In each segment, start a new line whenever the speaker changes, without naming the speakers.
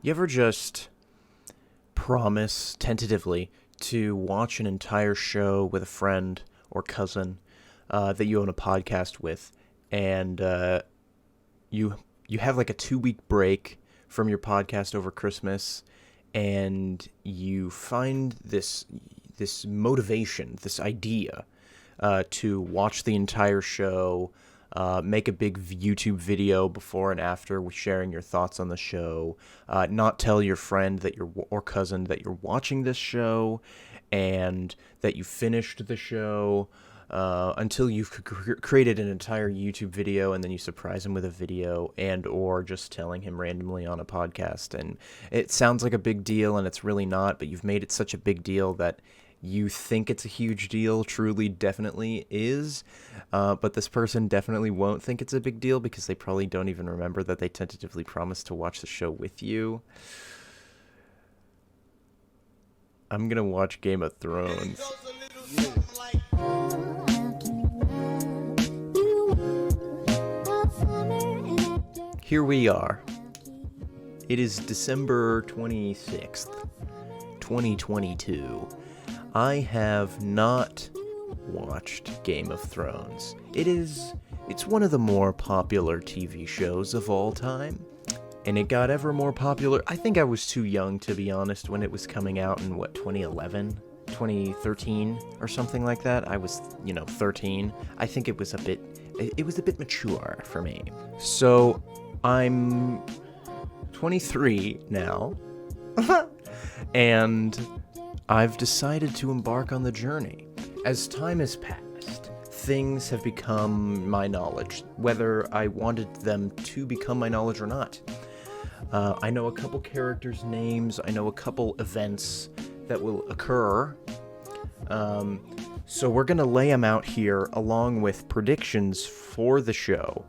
You ever just promise tentatively to watch an entire show with a friend or cousin that you own a podcast with, and you have like a 2-week break from your podcast over Christmas, and you find this motivation, this idea to watch the entire show, make a big YouTube video before and after with sharing your thoughts on the show, not tell your friend that or cousin that you're watching this show and that you finished the show until you've created an entire YouTube video, and then you surprise him with a video and or just telling him randomly on a podcast. And it sounds like a big deal and it's really not, but you've made it such a big deal that you think it's a huge deal, truly, definitely is, but this person definitely won't think it's a big deal because they probably don't even remember that they tentatively promised to watch the show with you. I'm gonna watch Game of Thrones. Here we are. It is December 26th, 2022. I have not watched Game of Thrones. It's one of the more popular TV shows of all time, and it got ever more popular. I think I was too young, to be honest, when it was coming out in 2011, 2013 or something like that. I was, 13. I think it was a bit mature for me. So I'm 23 now, and I've decided to embark on the journey. As time has passed, things have become my knowledge, whether I wanted them to become my knowledge or not. I know a couple characters' names, I know a couple events that will occur, so we're going to lay them out here along with predictions for the show,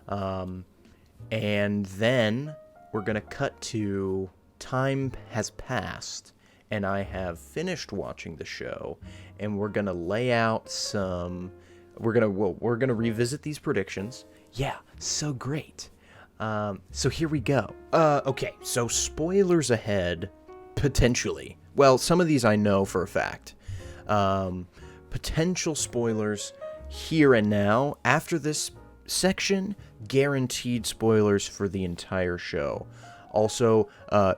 and then we're going to cut to time has passed, and I have finished watching the show, and we're gonna lay out we're gonna revisit these predictions. Yeah, so great. So here we go. Okay, so spoilers ahead, potentially. Well, some of these I know for a fact. Potential spoilers here and now. After this section, guaranteed spoilers for the entire show. Also,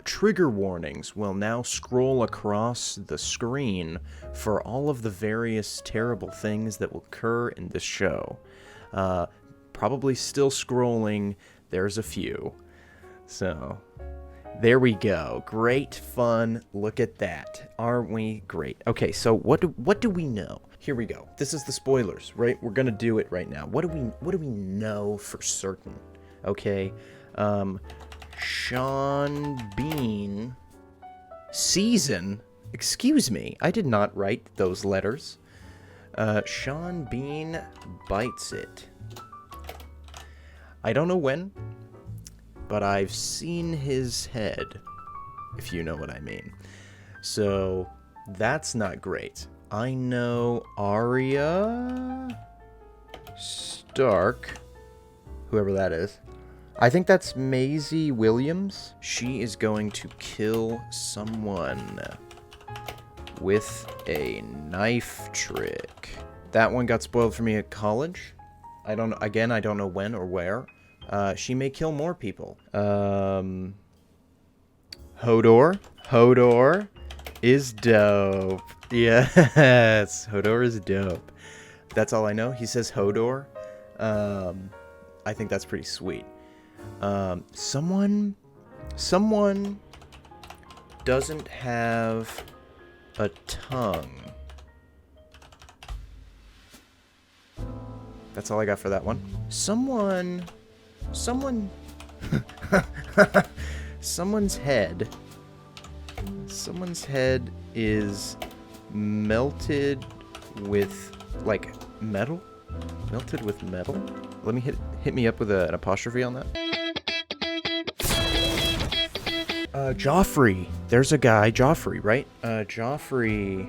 trigger warnings will now scroll across the screen for all of the various terrible things that will occur in this show. Probably still scrolling. There's a few. So, there we go. Great fun. Look at that. Aren't we great? Okay, so what do we know? Here we go. This is the spoilers, right? We're gonna do it right now. What do we know for certain? Okay. Sean Bean season. Excuse me, I did not write those letters. Sean Bean bites it. I don't know when, but I've seen his head, if you know what I mean. So that's not great. I know Arya Stark, whoever that is. I think that's Maisie Williams. She is going to kill someone with a knife trick. That one got spoiled for me at college. I don't know when or where. She may kill more people. Hodor is dope. Yes, Hodor is dope. That's all I know. He says Hodor. I think that's pretty sweet. Someone doesn't have a tongue. That's all I got for that one. Someone's head is melted with, like, metal? Melted with metal? Let me hit me up with an apostrophe on that. Joffrey. There's a guy, Joffrey, right? Joffrey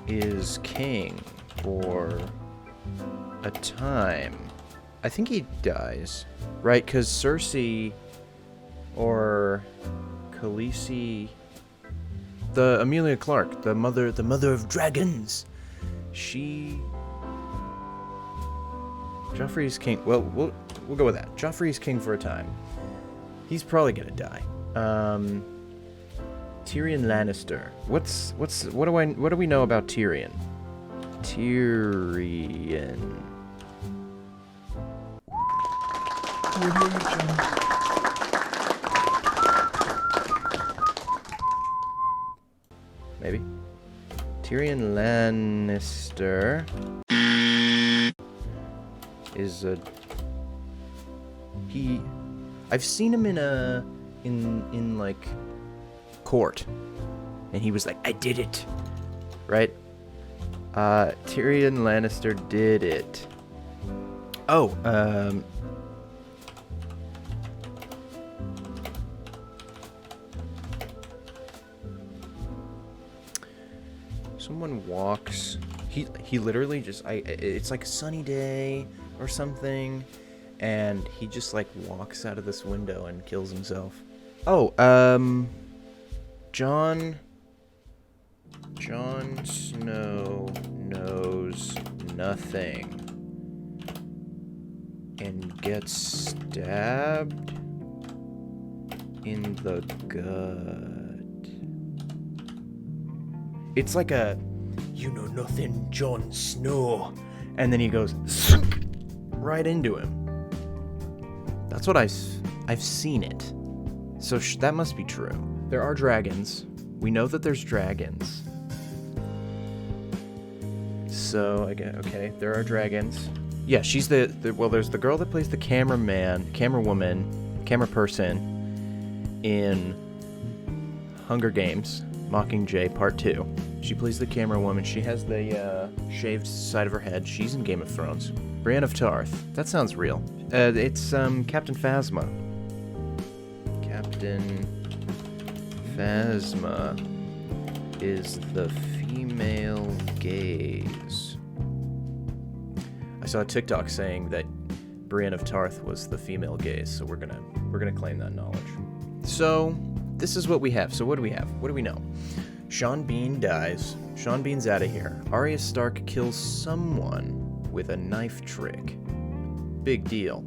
is king for a time. I think he dies, right? Because Cersei or Khaleesi, the Emilia Clarke, the mother of dragons. Joffrey's king. Well, we'll go with that. Joffrey's king for a time. He's probably gonna die. Tyrion Lannister. What do we know about Tyrion? Tyrion. Maybe. Tyrion Lannister is I've seen him in like court, and he was like, I did it, right? Tyrion Lannister did it. Oh, someone walks. He literally just it's like a sunny day or something, and he just like walks out of this window and kills himself. Oh, Jon Snow knows nothing and gets stabbed in the gut. It's like a, you know nothing, Jon Snow, and then he goes right into him. That's what I've seen it. So that must be true. There are dragons. We know that there's dragons. So, again, okay, there are dragons. Yeah, she's well, there's the girl that plays the camera person in Hunger Games, Mockingjay Part 2. She plays the camera woman. She has the shaved side of her head. She's in Game of Thrones. Brienne of Tarth. That sounds real. It's Captain Phasma. Captain Phasma is the female gaze. I saw a TikTok saying that Brienne of Tarth was the female gaze, so we're gonna claim that knowledge. So this is what we have. So what do we have? What do we know? Sean Bean dies. Sean Bean's out of here. Arya Stark kills someone with a knife trick. Big deal.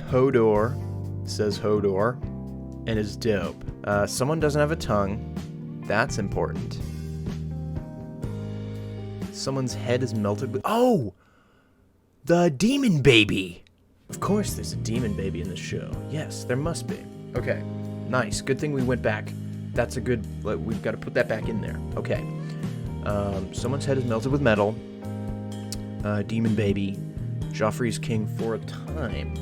Hodor says Hodor and is dope. Someone doesn't have a tongue. That's important. Someone's head is melted with... Oh! The demon baby! Of course there's a demon baby in this show. Yes, there must be. Okay, nice. Good thing we went back. That's a good... We've got to put that back in there. Okay. Someone's head is melted with metal. Demon baby. Joffrey's king for a time.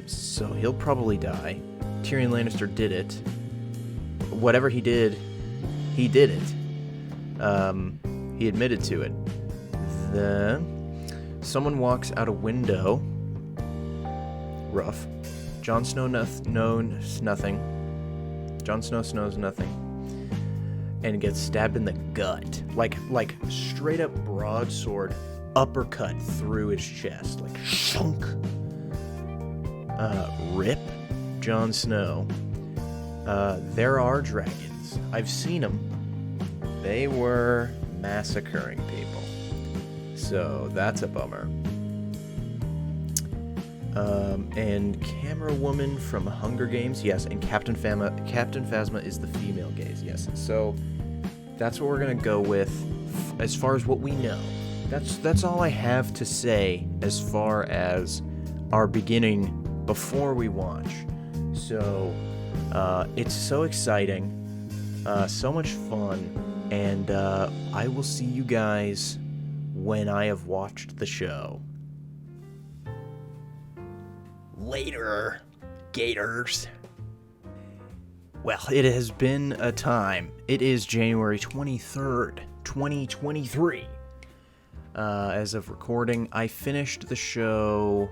So he'll probably die. Tyrion Lannister did it. Whatever he did it. He admitted to it. Someone walks out a window. Rough. Jon Snow knows nothing. Jon Snow knows nothing. And gets stabbed in the gut. Like straight up broadsword uppercut through his chest. Like shunk. Rip Jon Snow. There are dragons. I've seen them. They were massacring people. So that's a bummer. And camera woman from Hunger Games, yes, and Captain Phasma is the female gaze, yes. So that's what we're gonna go with as far as what we know. That's all I have to say as far as our beginning before we watch. So it's so exciting, so much fun, and I will see you guys when I have watched the show. Later, Gators. Well, it has been a time. It is January 23rd, 2023. As of recording, I finished the show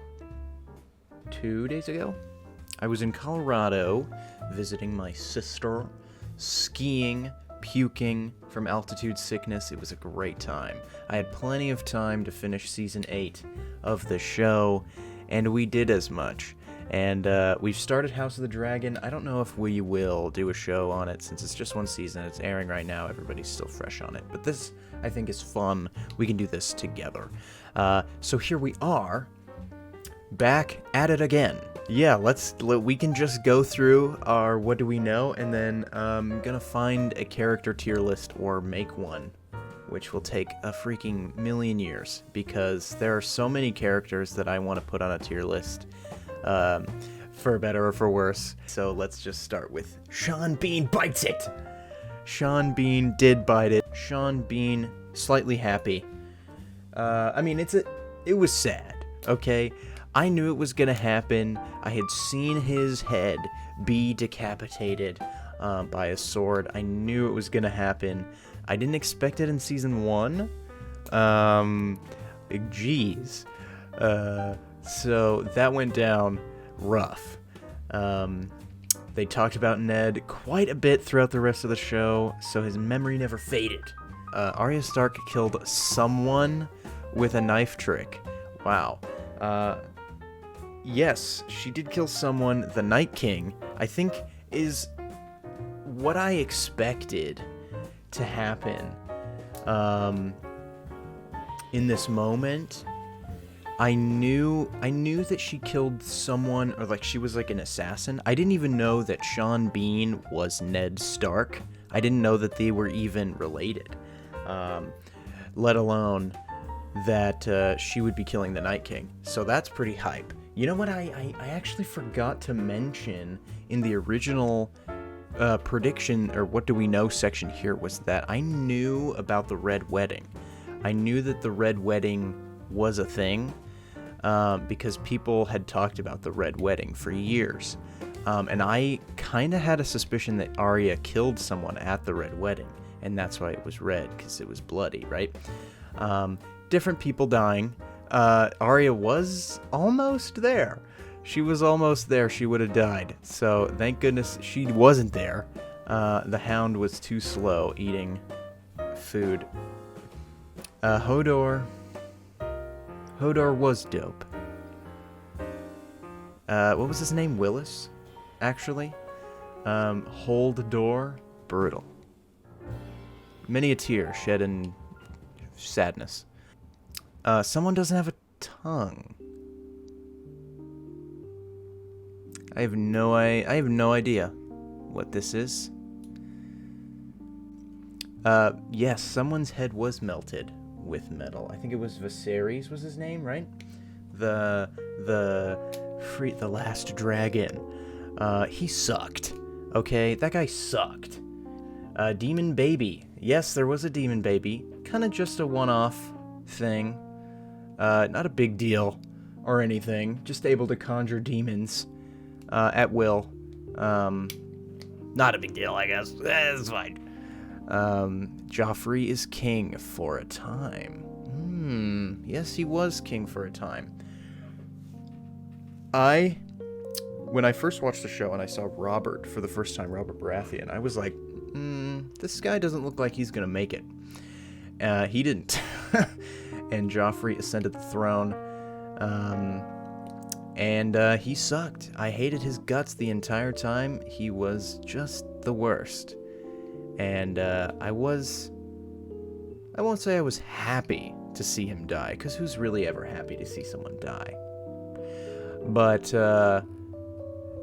2 days ago. I was in Colorado visiting my sister, skiing, puking from altitude sickness. It was a great time. I had plenty of time to finish season 8 of the show, and we did as much. And we've started House of the Dragon. I don't know if we will do a show on it since it's just one season. It's airing right now. Everybody's still fresh on it. But this, I think, is fun. We can do this together. So here we are, back at it again. Yeah, we can just go through our what do we know, and then I'm gonna find a character tier list or make one, which will take a freaking million years because there are so many characters that I want to put on a tier list, for better or for worse. So let's just start with Sean Bean bites it. Sean Bean did bite it. Sean Bean slightly happy. I mean, it was sad, okay? I knew it was gonna happen. I had seen his head be decapitated by a sword. I knew it was gonna happen. I didn't expect it in season 1. Jeez. So that went down rough. They talked about Ned quite a bit throughout the rest of the show, so his memory never faded. Arya Stark killed someone with a knife trick. Wow. Yes, she did kill someone. The Night King, I think, is what I expected to happen. In this moment, I knew that she killed someone, or like she was like an assassin. I didn't even know that Sean Bean was Ned Stark. I didn't know that they were even related, let alone that she would be killing the Night King. So that's pretty hype. You know what I actually forgot to mention in the original prediction, or what do we know section here, was that I knew about the Red Wedding. I knew that the Red Wedding was a thing, because people had talked about the Red Wedding for years. And I kind of had a suspicion that Arya killed someone at the Red Wedding, and that's why it was red, because it was bloody, right? Different people dying. Arya was almost there. She was almost there. She would have died. So thank goodness she wasn't there. The Hound was too slow eating food. Hodor was dope. What was his name? Willis, actually. Hold door, brutal. Many a tear shed in sadness. Someone doesn't have a tongue. I have no idea what this is. Yes, someone's head was melted with metal. I think it was Viserys was his name, right? The last dragon. He sucked. Okay, that guy sucked. Demon baby. Yes, there was a demon baby. Kind of just a one-off thing. Not a big deal or anything. Just able to conjure demons at will. Not a big deal, I guess. It's fine. Joffrey is king for a time. Yes, he was king for a time. When I first watched the show and I saw Robert for the first time, Robert Baratheon, I was like, this guy doesn't look like he's gonna make it. He didn't. And Joffrey ascended the throne, and he sucked. I hated his guts the entire time. He was just the worst. And I won't say I was happy to see him die, because who's really ever happy to see someone die? But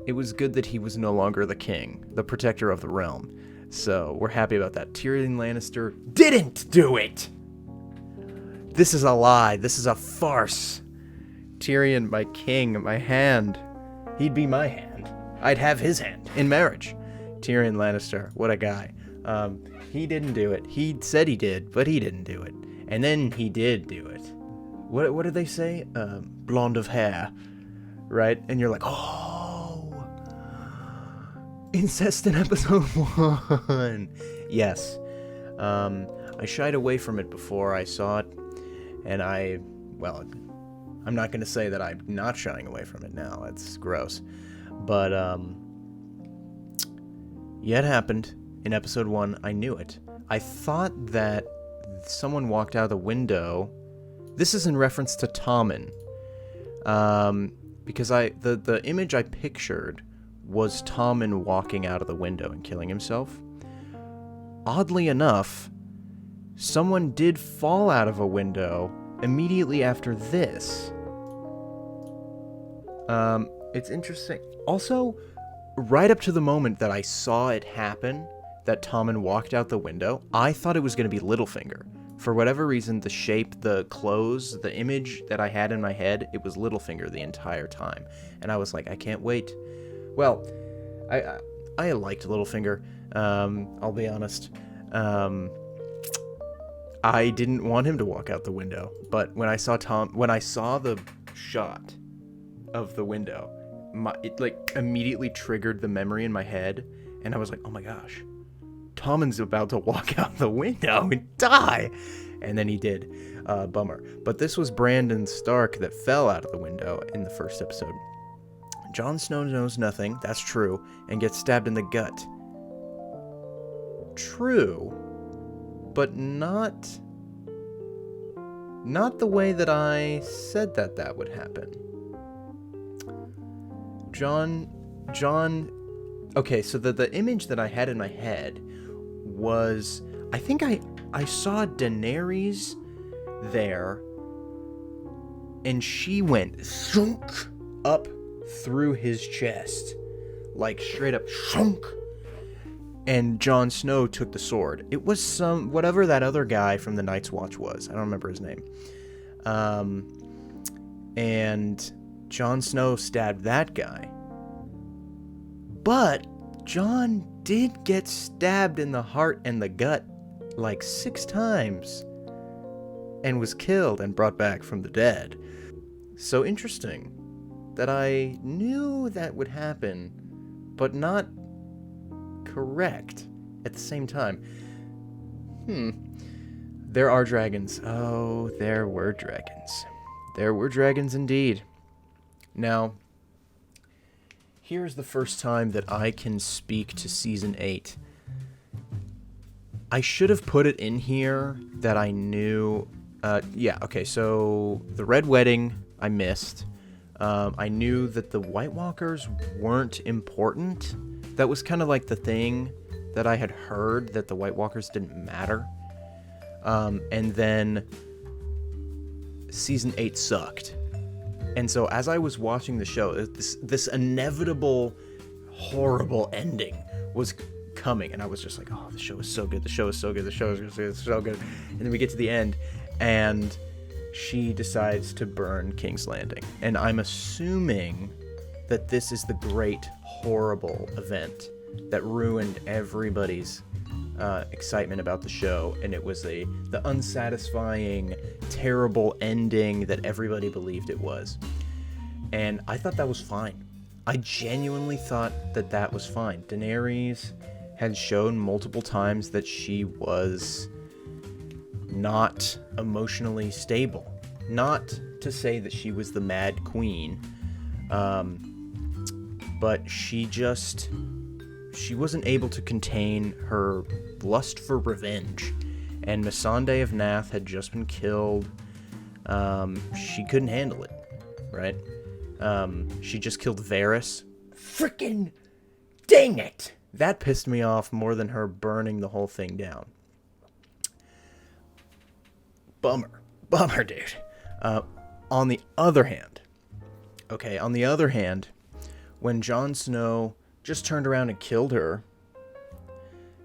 it was good that he was no longer the king, the protector of the realm. So we're happy about that. Tyrion Lannister didn't do it! This is a lie. This is a farce. Tyrion, my king, my hand. He'd be my hand. I'd have his hand in marriage. Tyrion Lannister, what a guy. He didn't do it. He said he did, but he didn't do it. And then he did do it. What did they say? Blonde of hair. Right? And you're like, oh! Incest in episode 1! Yes. I shied away from it before I saw it. And I'm not going to say that I'm not shying away from it now. It's gross. But, yeah, it happened. In episode 1, I knew it. I thought that someone walked out of the window. This is in reference to Tommen. because the image I pictured was Tommen walking out of the window and killing himself. Oddly enough, someone did fall out of a window immediately after this. It's interesting. Also, right up to the moment that I saw it happen, that Tommen walked out the window, I thought it was going to be Littlefinger. For whatever reason, the shape, the clothes, the image that I had in my head, it was Littlefinger the entire time. And I was like, I can't wait. Well, I liked Littlefinger, I'll be honest. I didn't want him to walk out the window, but when I saw the shot of the window, it like immediately triggered the memory in my head, and I was like, oh my gosh, Tommen's about to walk out the window and die. And then he did. Bummer. But this was Brandon Stark that fell out of the window in the first episode. Jon Snow knows nothing, that's true, and gets stabbed in the gut. True, but not the way that I said that would happen. Okay, so the image that I had in my head was, I think I saw Daenerys there, and she went shunk up through his chest, like straight up shunk, and Jon Snow took the sword. It was whatever that other guy from the Night's Watch was. I don't remember his name. And Jon Snow stabbed that guy. But Jon did get stabbed in the heart and the gut like 6 times and was killed and brought back from the dead. So interesting that I knew that would happen, but not correct at the same time. There are dragons. Oh, there were dragons. There were dragons indeed. Now, here's the first time that I can speak to Season 8. I should have put it in here that I knew... okay, so the Red Wedding I missed. I knew that the White Walkers weren't important. That was kind of like the thing that I had heard, that the White Walkers didn't matter. And then Season 8 sucked. And so as I was watching the show, this inevitable, horrible ending was coming. And I was just like, oh, the show is so good. The show is so good. The show is so good. And then we get to the end, and she decides to burn King's Landing. And I'm assuming that this is the great, horrible event that ruined everybody's excitement about the show, and it was the unsatisfying, terrible ending that everybody believed it was. And I thought that was fine. I genuinely thought that was fine. Daenerys had shown multiple times that she was not emotionally stable. Not to say that she was the Mad Queen, but she wasn't able to contain her lust for revenge. And Missandei of Nath had just been killed. She couldn't handle it, right? She just killed Varys. Frickin' dang it! That pissed me off more than her burning the whole thing down. Bummer, dude. On the other hand, when Jon Snow just turned around and killed her,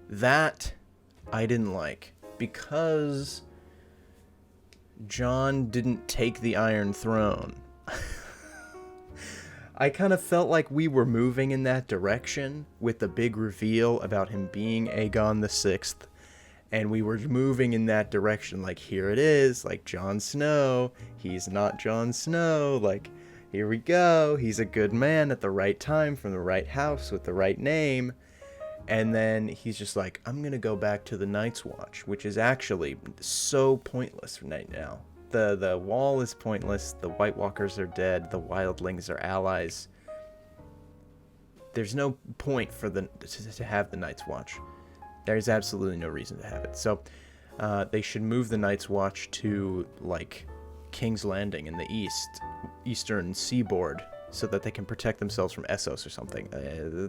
that I didn't like, because Jon didn't take the Iron Throne. I kind of felt like we were moving in that direction with the big reveal about him being Aegon the Sixth, and we were moving in that direction, like, here it is, like, Jon Snow, he's not Jon Snow, like, here we go, he's a good man at the right time, from the right house, with the right name. And then he's just like, I'm gonna go back to the Night's Watch, which is actually so pointless right now. The wall is pointless, the White Walkers are dead, the Wildlings are allies. There's no point for to have the Night's Watch. There's absolutely no reason to have it. So they should move the Night's Watch to, like, King's Landing in the eastern seaboard so that they can protect themselves from Essos or something.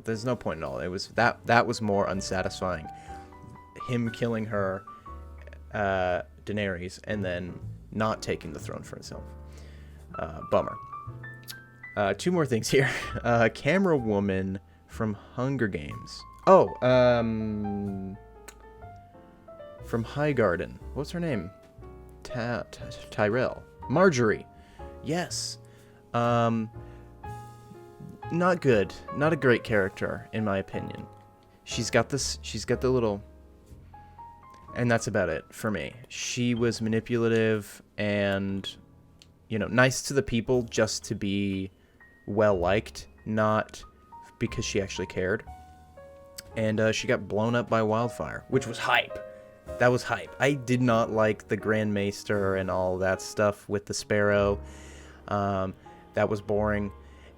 There's no point in all. It was that was more unsatisfying. Him killing her, Daenerys, and then not taking the throne for himself. Bummer. 2 more things here. Camera woman from Hunger Games. Oh, from Highgarden. What's her name? Tyrell. Marjorie. Yes. Not good. Not a great character, in my opinion. She's got the little... And that's about it for me. She was manipulative and, nice to the people just to be well-liked, not because she actually cared. And she got blown up by wildfire, which was hype. That was hype. I did not like the Grand Maester and all that stuff with the Sparrow. That was boring.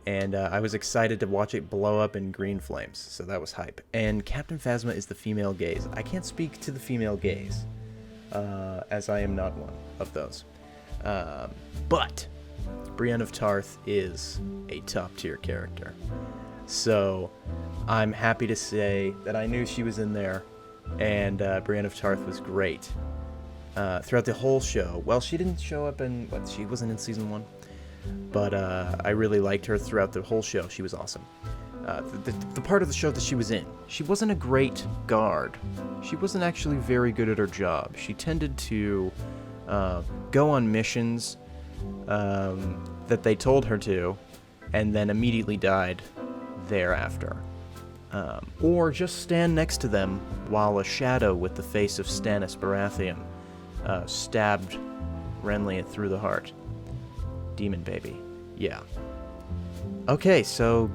And I was excited to watch it blow up in green flames, so that was hype. And Captain Phasma is the female gaze. I can't speak to the female gaze, as I am not one of those. But Brienne of Tarth is a top-tier character. So I'm happy to say that I knew she was in there, and Brienne of Tarth was great throughout the whole show. Well, she didn't show up in... she wasn't in Season 1? But I really liked her throughout the whole show. She was awesome. The part of the show that she was in, she wasn't a great guard. She wasn't actually very good at her job. She tended to go on missions that they told her to, and then immediately died thereafter. Or just stand next to them while a shadow with the face of Stannis Baratheon stabbed Renly through the heart. Demon baby. Yeah. Okay, so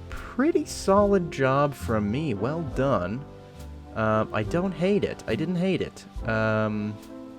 pretty solid job from me. Well done. I don't hate it. I didn't hate it.